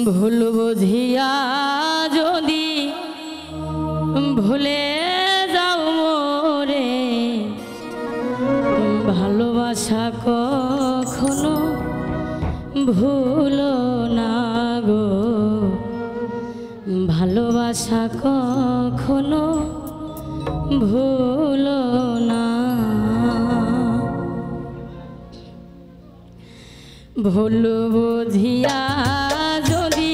ভুল বুঝিয়া যদি ভুলে যাও মোরে, ভালোবাসা কখনো ভুলো না গো, ভালোবাসা কখনো ভুলো না। ভুল বুঝিয়া যদি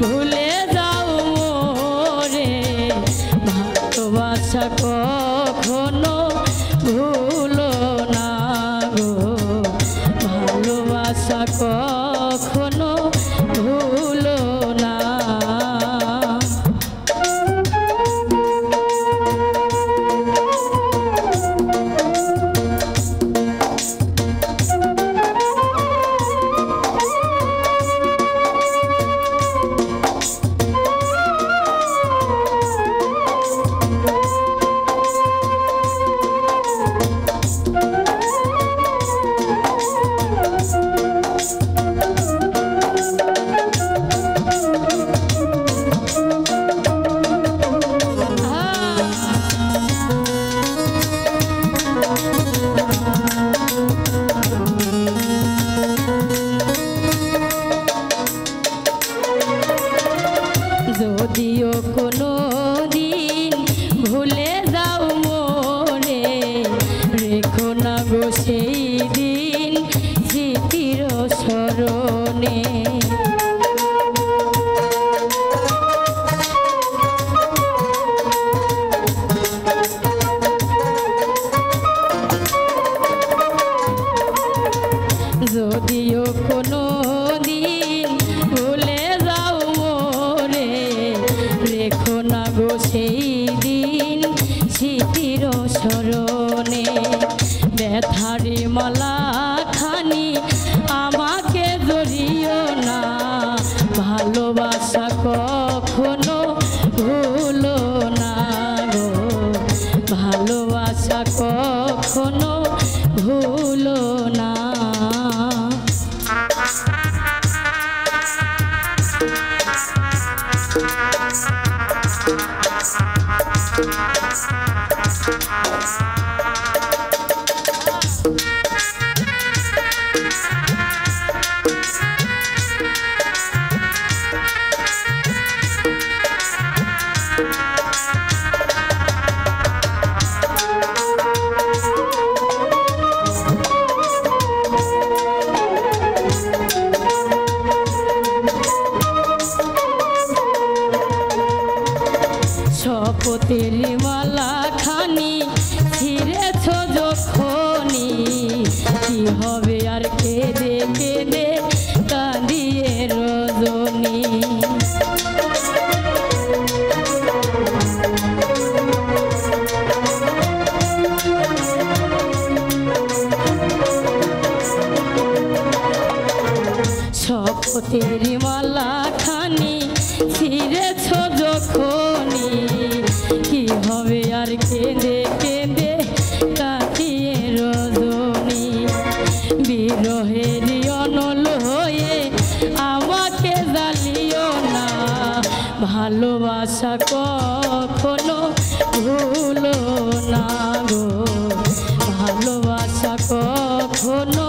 ভুলে যাও মোরে, ভালোবাসা কখনো ভুলো না গো, ভালোবাসা কখনো ভুলো না। যদিও কোনো দিন ভুলে যাও মোরে, রেখো না গো সেই দিন স্মৃতির স্মরণে। যদিও কোনো দিন ভুলে যাও মোরে, রেখো না গো সেই দিন স্মৃতির স্মরণে। ব্যথারি মালা খানি আমাকে জড়িও না, ভালোবাসা কখনো ভুলো না গো, ভালোবাসা কখনো ভুলো না। শপথের মালা খানি ছিঁড়েছ যখনি, কি হবে আর কেঁদে কেঁদে কাঁদিয়ে রজনী। শপথের মালা খানি ছিঁড়েছ যখনি, কি হবে আর কেঁদে কেঁদে কাটিয়ে রজনী। বিরহের অনল হয়ে আমাকে জ্বালিও না, ভালোবাসা কখনো ভুলো না গো, ভালোবাসা কখনো